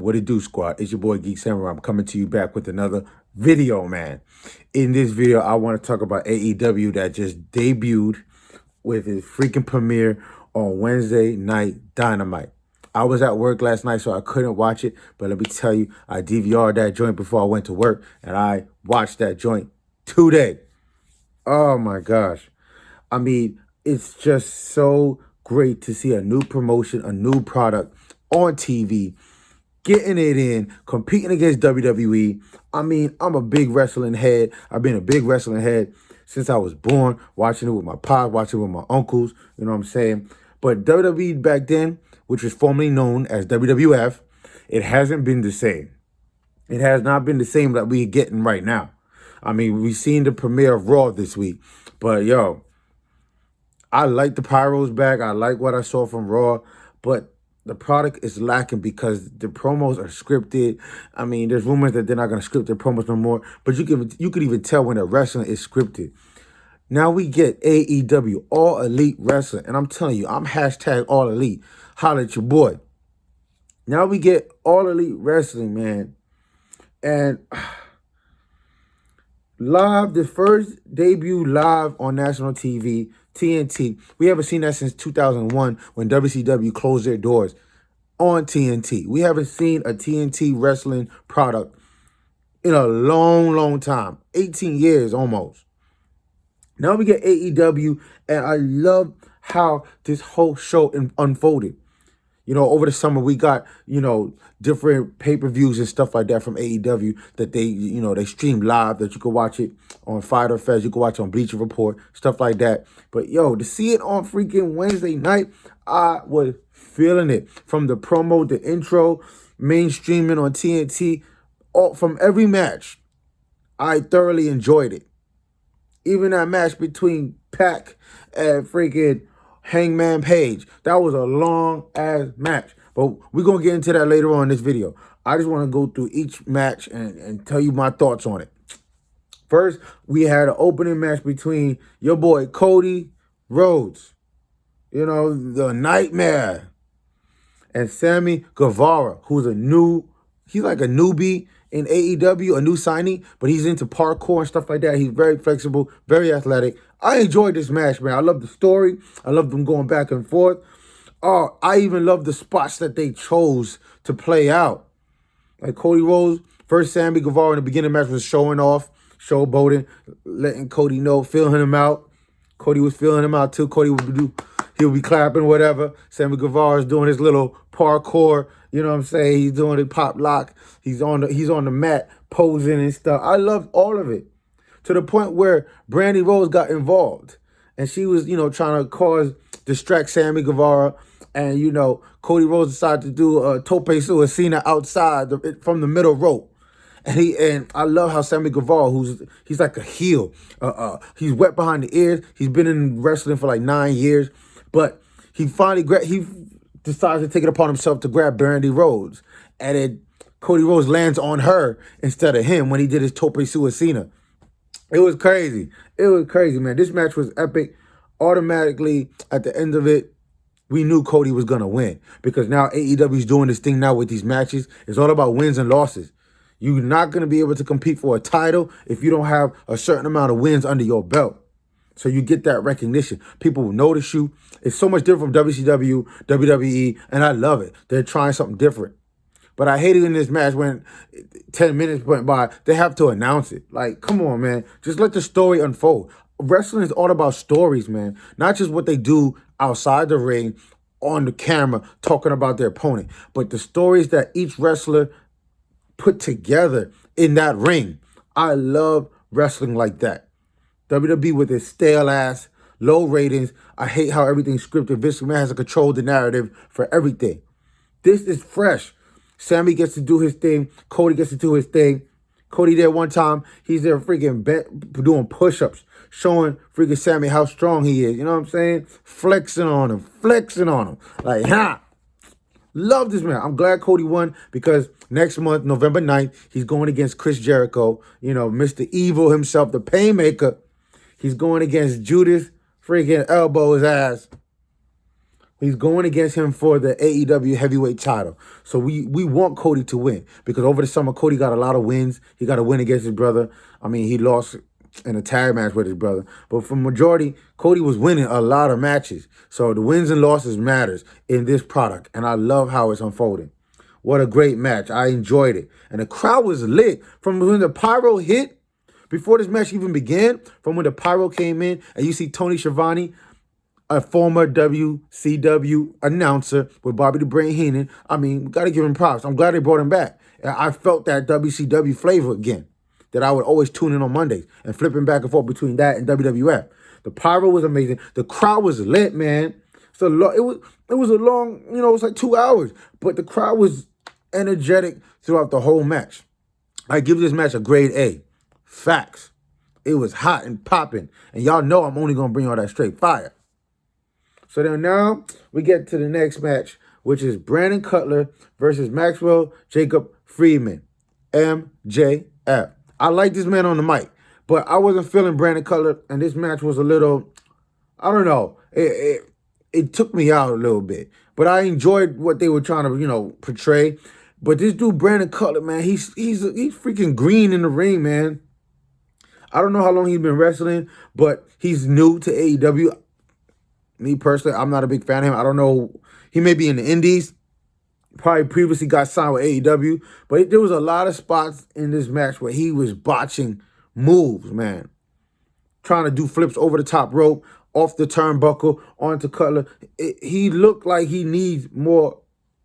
What it do, squad? It's your boy Geek Samurai. I'm coming to you back with another video, man. In this video, I want to talk about AEW that just debuted with its freaking premiere on Wednesday Night Dynamite. I was at work last night, so I couldn't watch it. But let me tell you, I DVR'd that joint before I went to work, and I watched that joint today. Oh, my gosh. I mean, it's just so great to see a new promotion, a new product on TV, getting it in, competing against WWE. I mean, I'm a big wrestling head. I've been a big wrestling head since I was born, watching it with my pops, watching it with my uncles, you know what I'm saying? But WWE back then, which was formerly known as WWF, it hasn't been the same. It has not been the same that we're getting right now. I mean, we've seen the premiere of Raw this week, but yo, I like the Pyros back. I like what I saw from Raw, but the product is lacking because the promos are scripted. I mean, there's rumors that they're not going to script their promos no more, but you could even tell when a wrestling is scripted. Now we get AEW, All Elite Wrestling, and I'm telling you, I'm hashtag All Elite. Holla at your boy. Now we get All Elite Wrestling, man. And live, the first debut live on national TV, TNT. We haven't seen that since 2001 when WCW closed their doors on TNT. We haven't seen a TNT wrestling product in a long, long time. 18 years almost. Now we get AEW, and I love how this whole show unfolded. You know, over the summer, we got, different pay-per-views and stuff like that from AEW that they stream live, that you can watch it on Fighter Fest, you can watch it on Bleacher Report, stuff like that. But, to see it on freaking Wednesday night, I was feeling it. From the promo, the intro, mainstreaming on TNT, from every match, I thoroughly enjoyed it. Even that match between Pac and freaking Hangman Page. That was a long-ass match. But we're going to get into that later on in this video. I just want to go through each match and tell you my thoughts on it. First, we had an opening match between your boy Cody Rhodes, the Nightmare, and Sammy Guevara, who's he's like a newbie in AEW, a new signee, but he's into parkour and stuff like that. He's very flexible, very athletic. I enjoyed this match, man. I love the story. I love them going back and forth. Oh, I even love the spots that they chose to play out. Like Cody Rhodes, first Sammy Guevara in the beginning of the match was showing off, showboating, letting Cody know, feeling him out. Cody was feeling him out too. He'll be clapping, whatever. Sammy Guevara's doing his little parkour, you know what I'm saying? He's doing the pop lock. He's on the mat posing and stuff. I loved all of it. To the point where Brandy Rose got involved. And she was, trying to distract Sammy Guevara. And, Cody Rhodes decided to do a tope suicida outside from the middle rope. And I love how Sammy Guevara, he's like a heel. He's wet behind the ears. He's been in wrestling for like 9 years. But he finally decides to take it upon himself to grab Brandy Rhodes. And then Cody Rhodes lands on her instead of him when he did his tope suicida. It was crazy. It was crazy, man. This match was epic. Automatically, at the end of it, we knew Cody was going to win. Because now AEW is doing this thing now with these matches. It's all about wins and losses. You're not going to be able to compete for a title if you don't have a certain amount of wins under your belt. So you get that recognition. People will notice you. It's so much different from WCW, WWE, and I love it. They're trying something different. But I hated in this match when 10 minutes went by, they have to announce it. Like, come on, man. Just let the story unfold. Wrestling is all about stories, man. Not just what they do outside the ring, on the camera, talking about their opponent. But the stories that each wrestler put together in that ring. I love wrestling like that. WWE with its stale ass, low ratings. I hate how everything's scripted. Vince McMahon has to control the narrative for everything. This is fresh. Sammy gets to do his thing. Cody gets to do his thing. Cody there one time, he's there freaking doing push-ups, showing freaking Sammy how strong he is. You know what I'm saying? Flexing on him. Like, ha! Love this man. I'm glad Cody won because next month, November 9th, he's going against Chris Jericho. Mr. Evil himself, the Painmaker. He's going against Judas freaking Elbow's ass. He's going against him for the AEW heavyweight title. So we want Cody to win because over the summer, Cody got a lot of wins. He got a win against his brother. I mean, he lost in a tag match with his brother. But for majority, Cody was winning a lot of matches. So the wins and losses matters in this product. And I love how it's unfolding. What a great match. I enjoyed it. And the crowd was lit. From when the pyro hit, before this match even began, from when the pyro came in, and you see Tony Schiavone, a former WCW announcer with Bobby the Brain Heenan. I mean, got to give him props. I'm glad they brought him back. I felt that WCW flavor again that I would always tune in on Mondays and flipping back and forth between that and WWF. The pyro was amazing. The crowd was lit, man. So it was a long, it was like 2 hours, but the crowd was energetic throughout the whole match. I give this match a grade A. Facts. It was hot and popping, and y'all know I'm only gonna bring all that straight fire. So then now we get to the next match, which is Brandon Cutler versus Maxwell Jacob Friedman, MJF. I like this man on the mic, but I wasn't feeling Brandon Cutler, and this match was a little, I don't know, it took me out a little bit. But I enjoyed what they were trying to, portray. But this dude, Brandon Cutler, man, he's freaking green in the ring, man. I don't know how long he's been wrestling, but he's new to AEW. Me personally, I'm not a big fan of him. I don't know. He may be in the indies. Probably previously got signed with AEW. But there was a lot of spots in this match where he was botching moves, man. Trying to do flips over the top rope, off the turnbuckle, onto Cutler. He looked like he needs more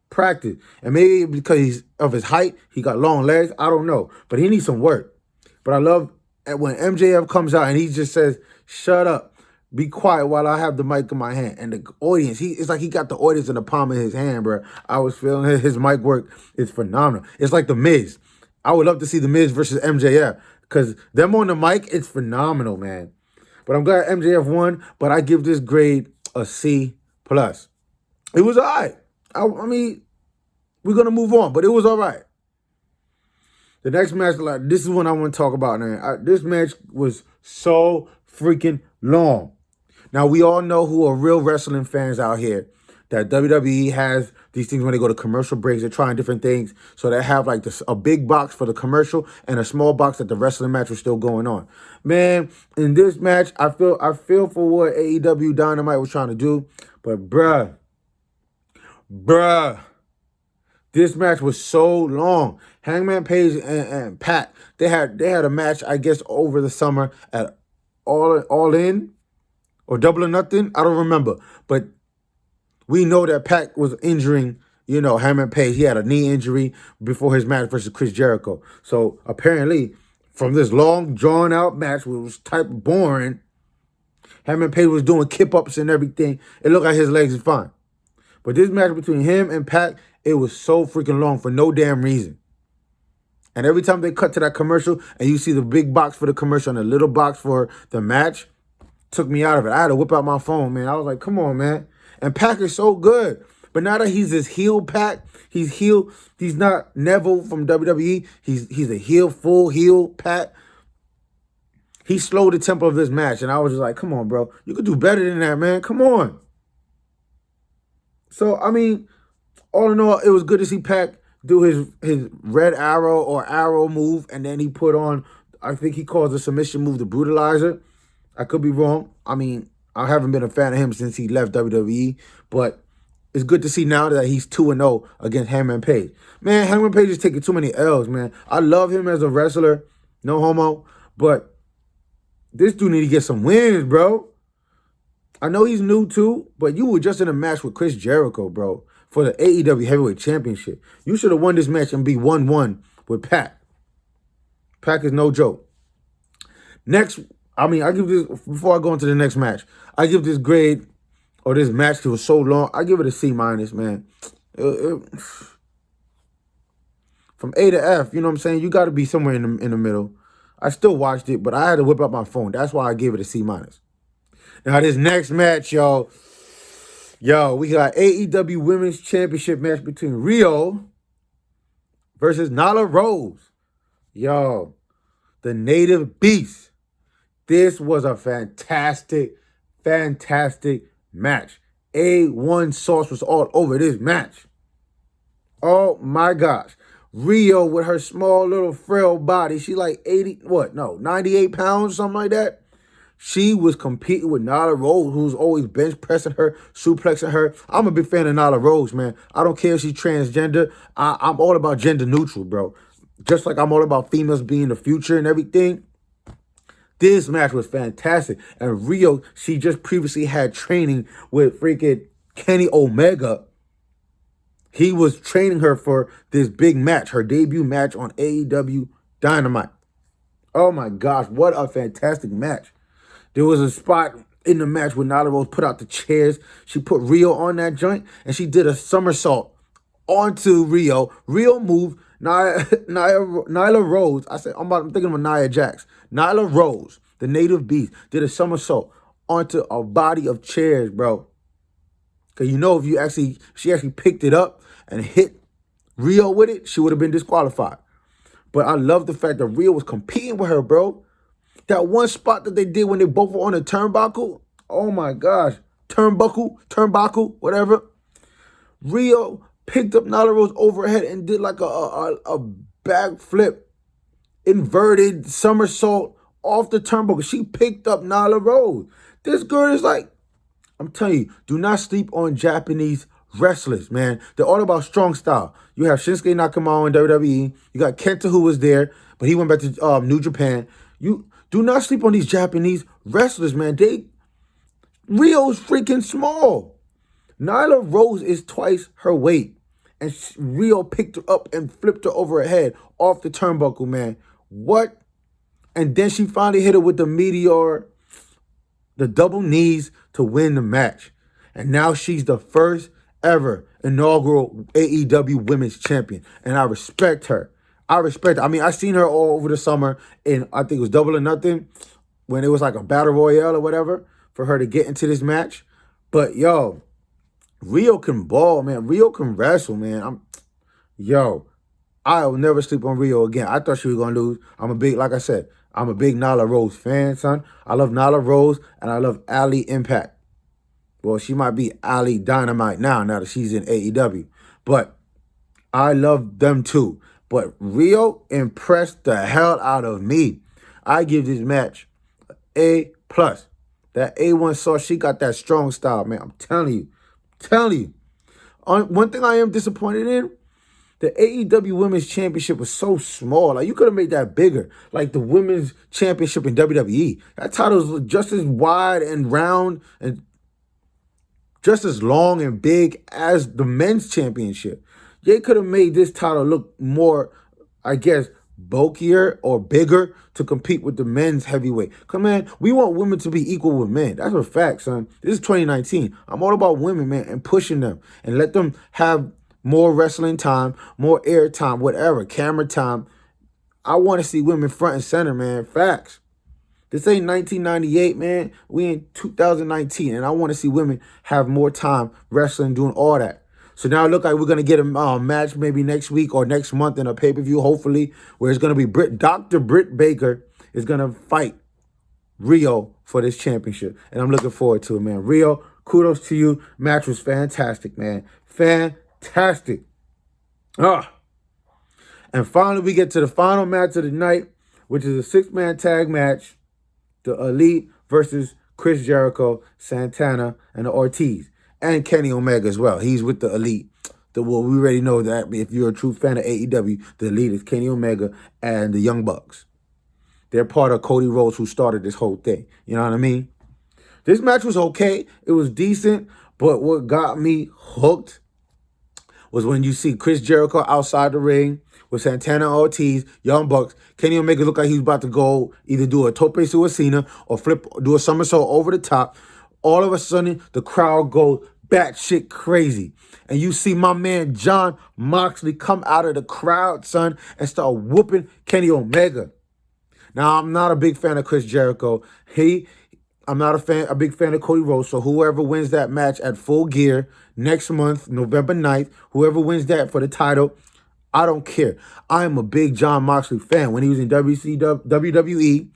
practice. And maybe because of his height, he got long legs. I don't know. But he needs some work. But I love when MJF comes out and he just says, "Shut up. Be quiet while I have the mic in my hand." And the audience, it's like he got the audience in the palm of his hand, bro. I was feeling his mic work is phenomenal. It's like The Miz. I would love to see The Miz versus MJF because them on the mic, it's phenomenal, man. But I'm glad MJF won, but I give this grade a C+. It was all right. I mean, we're going to move on, but it was all right. The next match, this is what I want to talk about, man. This match was so freaking long. Now, we all know who are real wrestling fans out here, that WWE has these things when they go to commercial breaks. They're trying different things. So they have like a big box for the commercial and a small box that the wrestling match was still going on. Man, in this match, I feel for what AEW Dynamite was trying to do. But bruh, this match was so long. Hangman Page and Pat, they had a match, I guess, over the summer at All In or Double or Nothing. I don't remember. But we know that Pat was injuring, Hangman Page. He had a knee injury before his match versus Chris Jericho. So apparently, from this long, drawn-out match, which was type boring, Hangman Page was doing kip-ups and everything. It looked like his legs is fine. But this match between him and Pat, it was so freaking long for no damn reason. And every time they cut to that commercial and you see the big box for the commercial and the little box for the match, took me out of it. I had to whip out my phone, man. I was like, come on, man. And Pac is so good. But now that he's this heel Pac, he's heel. He's not Neville from WWE. He's a heel, full heel Pac. He slowed the tempo of this match. And I was just like, come on, bro. You could do better than that, man. Come on. So, I mean, all in all, it was good to see Pac do his red arrow or arrow move. And then he put on, I think he calls the submission move the brutalizer. I could be wrong. I mean, I haven't been a fan of him since he left WWE, but it's good to see now that he's 2-0 against Hangman Page. Man, Hangman Page is taking too many L's, man. I love him as a wrestler, no homo, but this dude need to get some wins, bro. I know he's new too, but you were just in a match with Chris Jericho, bro, for the AEW Heavyweight Championship. You should have won this match and be 1-1 with Pac. Pac is no joke. Next, I give this, before I go into the next match, I give this grade, or this match, because it was so long, I give it a C-, man. From A to F, you know what I'm saying? You got to be somewhere in the middle. I still watched it, but I had to whip out my phone. That's why I gave it a C-. Now, this next match, yo, we got AEW Women's Championship match between Rio versus Nyla Rose. Yo, the Native Beast. This was a fantastic match. A1 sauce was all over this match. Oh my gosh. Rio with her small little frail body. She like 98 pounds, something like that. She was competing with Nyla Rose, who's always bench pressing her, suplexing her. I'm a big fan of Nyla Rose, man. I don't care if she's transgender. I'm all about gender neutral, bro. Just like I'm all about females being the future and everything. This match was fantastic. And Rio, she just previously had training with freaking Kenny Omega. He was training her for this big match, her debut match on AEW Dynamite. Oh my gosh, what a fantastic match. There was a spot in the match where Nyla Rose put out the chairs. She put Rio on that joint, and she did a somersault onto Rio. Rio moved. Nyla Rose, I'm thinking of Nia Jax. Nyla Rose, the native beast, did a somersault onto a body of chairs, bro. Because you know, if she actually picked it up and hit Rio with it, she would have been disqualified. But I love the fact that Rio was competing with her, bro. That one spot that they did when they both were on the turnbuckle, oh my gosh. Turnbuckle, whatever. Rio picked up Nyla Rose overhead and did like a backflip, inverted somersault off the turnbuckle. She picked up Nyla Rose. This girl is like, I'm telling you, do not sleep on Japanese wrestlers, man. They're all about strong style. You have Shinsuke Nakamura in WWE. You got Kenta, who was there, but he went back to New Japan. You do not sleep on these Japanese wrestlers, man. Rio's freaking small. Nyla Rose is twice her weight. And Rio picked her up and flipped her over her head off the turnbuckle, man. What? And then she finally hit her with the meteor, the double knees to win the match. And now she's the first ever inaugural AEW Women's Champion. And I respect her. I mean, I seen her all over the summer in, I think it was Double or Nothing, when it was like a battle royale or whatever for her to get into this match. But yo, Rio can ball, man. Rio can wrestle, man. I'll never sleep on Rio again. I thought she was gonna lose. Like I said, I'm a big Nyla Rose fan, son. I love Nyla Rose and I love Ali Impact. Well, she might be Ali Dynamite now that she's in AEW. But I love them too. But Rio impressed the hell out of me. I give this match A+. That A1 sauce, she got that strong style, man. I'm telling you. One thing I am disappointed in, the AEW Women's Championship was so small. Like, you could have made that bigger. Like the Women's Championship in WWE. That title was just as wide and round and just as long and big as the Men's Championship. They could have made this title look more, I guess, bulkier or bigger to compete with the men's heavyweight. Come on, we want women to be equal with men. That's a fact, son. This is 2019. I'm all about women, man, and pushing them and let them have more wrestling time, more air time, whatever, camera time. I want to see women front and center, man. Facts. This ain't 1998, man. We in 2019, and I want to see women have more time wrestling, doing all that. So now it looks like we're going to get a match maybe next week or next month in a pay-per-view, hopefully, where it's going to be Dr. Britt Baker is going to fight Rio for this championship. And I'm looking forward to it, man. Rio, kudos to you. Match was fantastic, man. Fantastic. And finally, we get to the final match of the night, which is a 6-man tag match. The Elite versus Chris Jericho, Santana, and the Ortiz. And Kenny Omega as well. He's with the Elite. We already know that if you're a true fan of AEW, the Elite is Kenny Omega and the Young Bucks. They're part of Cody Rhodes, who started this whole thing. You know what I mean? This match was okay. It was decent. But what got me hooked was when you see Chris Jericho outside the ring with Santana Ortiz, Young Bucks. Kenny Omega looked like he was about to go either do a tope suicida or do a somersault over the top. All of a sudden, the crowd goes batshit crazy. And you see my man Jon Moxley come out of the crowd, son, and start whooping Kenny Omega. Now, I'm not a big fan of Chris Jericho. I'm not a big fan of Cody Rhodes. So whoever wins that match at Full Gear next month, November 9th, whoever wins that for the title, I don't care. I am a big Jon Moxley fan. When he was in WWE,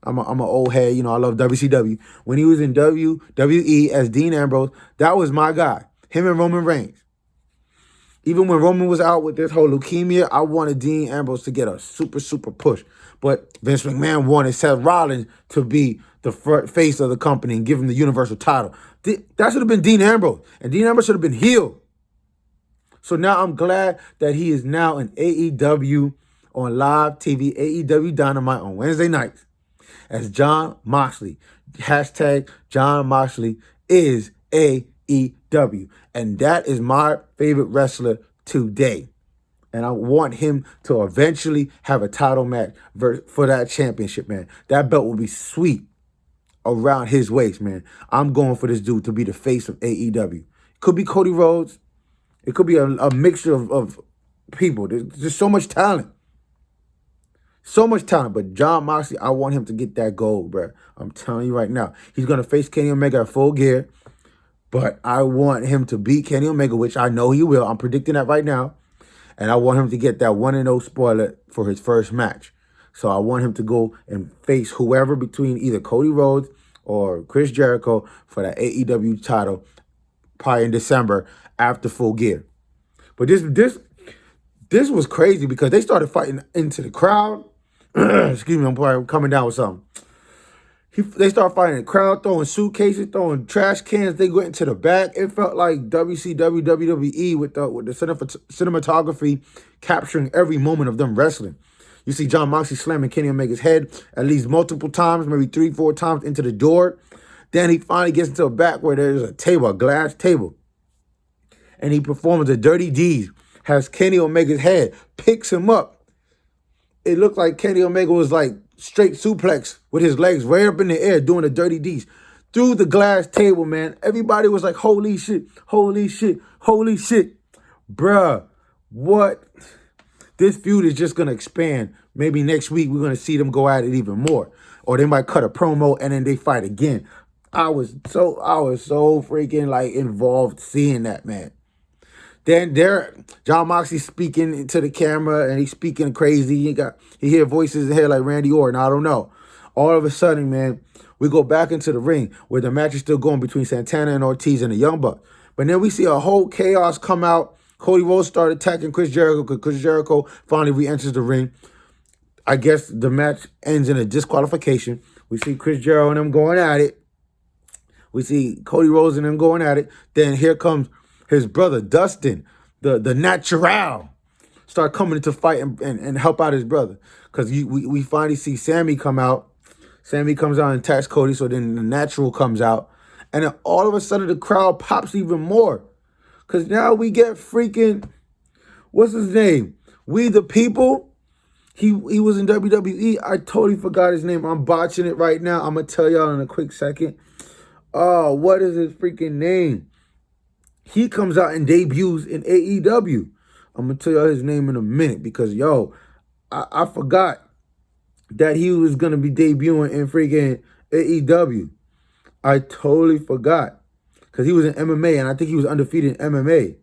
I'm an old head, you know, I love WCW. When he was in WWE as Dean Ambrose, that was my guy. Him and Roman Reigns. Even when Roman was out with this whole leukemia, I wanted Dean Ambrose to get a super, super push. But Vince McMahon wanted Seth Rollins to be the face of the company and give him the Universal title. That should have been Dean Ambrose. And Dean Ambrose should have been healed. So now I'm glad that he is now in AEW on live TV, AEW Dynamite on Wednesday nights as Jon Moxley. Hashtag Jon Moxley is AEW. And that is my favorite wrestler today. And I want him to eventually have a title match for that championship, man. That belt will be sweet around his waist, man. I'm going for this dude to be the face of AEW. It could be Cody Rhodes. It could be a mixture of people. There's just so much talent. So much talent. But Jon Moxley, I want him to get that gold, bro. I'm telling you right now. He's going to face Kenny Omega at Full Gear. But I want him to beat Kenny Omega, which I know he will. I'm predicting that right now. And I want him to get that 1-0 spoiler for his first match. So I want him to go and face whoever between either Cody Rhodes or Chris Jericho for that AEW title probably in December after Full Gear. But this was crazy because they started fighting into the crowd. Excuse me, I'm probably coming down with something. They started fighting in the crowd, throwing suitcases, throwing trash cans. They went into the back. It felt like WCW, WWE with the cinematography capturing every moment of them wrestling. You see Jon Moxley slamming Kenny Omega's head at least multiple times, maybe 3-4 times into the door. Then he finally gets into the back where there's a table, a glass table. And he performs a dirty deed, has Kenny Omega's head, picks him up. It looked like Kenny Omega was like straight suplex with his legs right up in the air doing the dirty deeds. Through the glass table, man. Everybody was like, holy shit, holy shit, holy shit. Bruh, what? This feud is just going to expand. Maybe next week we're going to see them go at it even more. Or they might cut a promo and then they fight again. I was so freaking like involved seeing that, man. Then Jon Moxley speaking to the camera and he's speaking crazy. He hear voices in his head like Randy Orton. I don't know. All of a sudden, man, we go back into the ring where the match is still going between Santana and Ortiz and the Young Bucks. But then we see a whole chaos come out. Cody Rhodes started attacking Chris Jericho because Chris Jericho finally re-enters the ring. I guess the match ends in a disqualification. We see Chris Jericho and them going at it. We see Cody Rhodes and them going at it. Then here comes his brother, Dustin, the natural, start coming to fight and help out his brother. Because we finally see Sammy come out. Sammy comes out and attacks Cody, so then the natural comes out. And then all of a sudden the crowd pops even more. Because now we get freaking, what's his name? We the People. He was in WWE. I totally forgot his name. I'm botching it right now. I'm going to tell y'all in a quick second. Oh, what is his freaking name? He comes out and debuts in AEW. I'm going to tell y'all his name in a minute because, yo, I forgot that he was going to be debuting in freaking AEW. I totally forgot because he was in MMA and I think he was undefeated in MMA.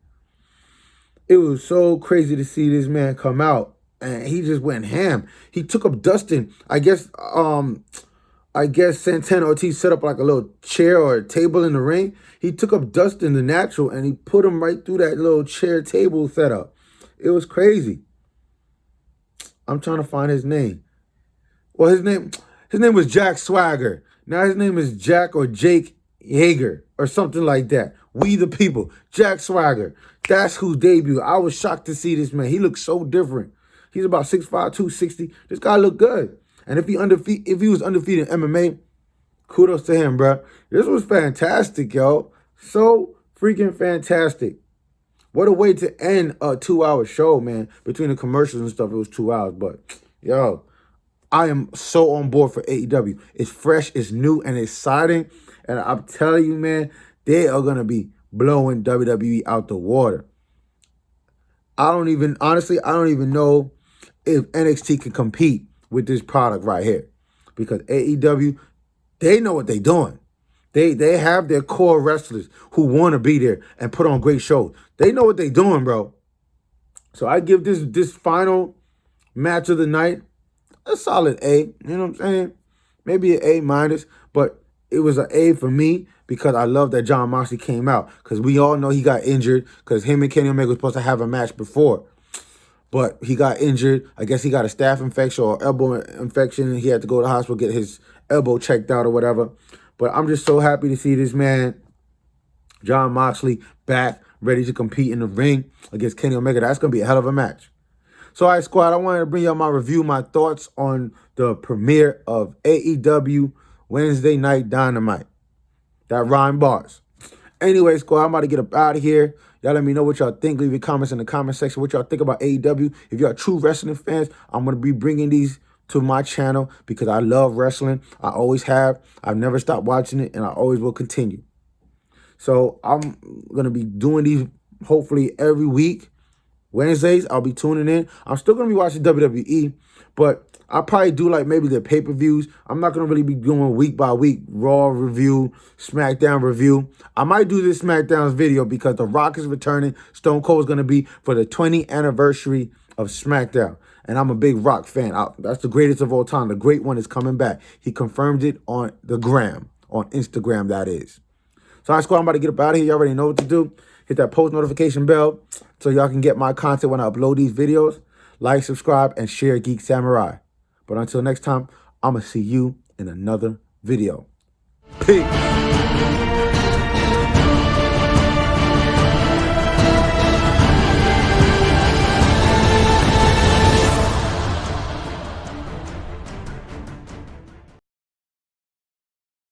It was so crazy to see this man come out and he just went ham. He took up Dustin. I guess Santana Ortiz set up like a little chair or a table in the ring. He took up Dustin, the natural, and he put him right through that little chair table setup. It was crazy. I'm trying to find his name. Well, his name was Jack Swagger. Now his name is Jack or Jake Hager or something like that. We the People. Jack Swagger. That's whose debut. I was shocked to see this man. He looks so different. He's about 6'5", 260. This guy looked good. And if he was undefeated in MMA, kudos to him, bro. This was fantastic, yo. So freaking fantastic. What a way to end a 2-hour show, man. Between the commercials and stuff, it was 2 hours. But, yo, I am so on board for AEW. It's fresh, it's new, and exciting. And I'm telling you, man, they are going to be blowing WWE out the water. I don't even know if NXT can compete with this product right here. Because AEW, they know what they're doing. They have their core wrestlers who want to be there and put on great shows. They know what they're doing, bro. So I give this final match of the night a solid A. You know what I'm saying? maybe an A minus, but it was an A for me because I love that Jon Moxley came out, because we all know he got injured because him and Kenny Omega were supposed to have a match before. But he got injured. I guess he got a staph infection or elbow infection, and he had to go to the hospital, get his elbow checked out or whatever. But I'm just so happy to see this man, Jon Moxley, back, ready to compete in the ring against Kenny Omega. That's going to be a hell of a match. So, all right, squad, I wanted to bring y'all my review, my thoughts on the premiere of AEW Wednesday Night Dynamite. That rhyme bars. Anyway, squad, I'm about to get up out of here. Y'all let me know what y'all think. Leave your comments in the comment section. What y'all think about AEW. If y'all true wrestling fans, I'm going to be bringing these to my channel because I love wrestling. I always have. I've never stopped watching it, and I always will continue. So I'm going to be doing these hopefully every week. Wednesdays, I'll be tuning in. I'm still going to be watching WWE, but I'll probably do like maybe the pay-per-views. I'm not going to really be doing week by week Raw review, SmackDown review. I might do this SmackDown's video because The Rock is returning. Stone Cold is going to be for the 20th anniversary of SmackDown. And I'm a big Rock fan. That's the greatest of all time. The great one is coming back. He confirmed it on the gram, on Instagram, that is. So, all right, squad, I'm about to get up out of here. Y'all already know what to do. Hit that post notification bell so y'all can get my content when I upload these videos. Like, subscribe, and share Geek Samurai. But until next time, I'm going to see you in another video. Peace.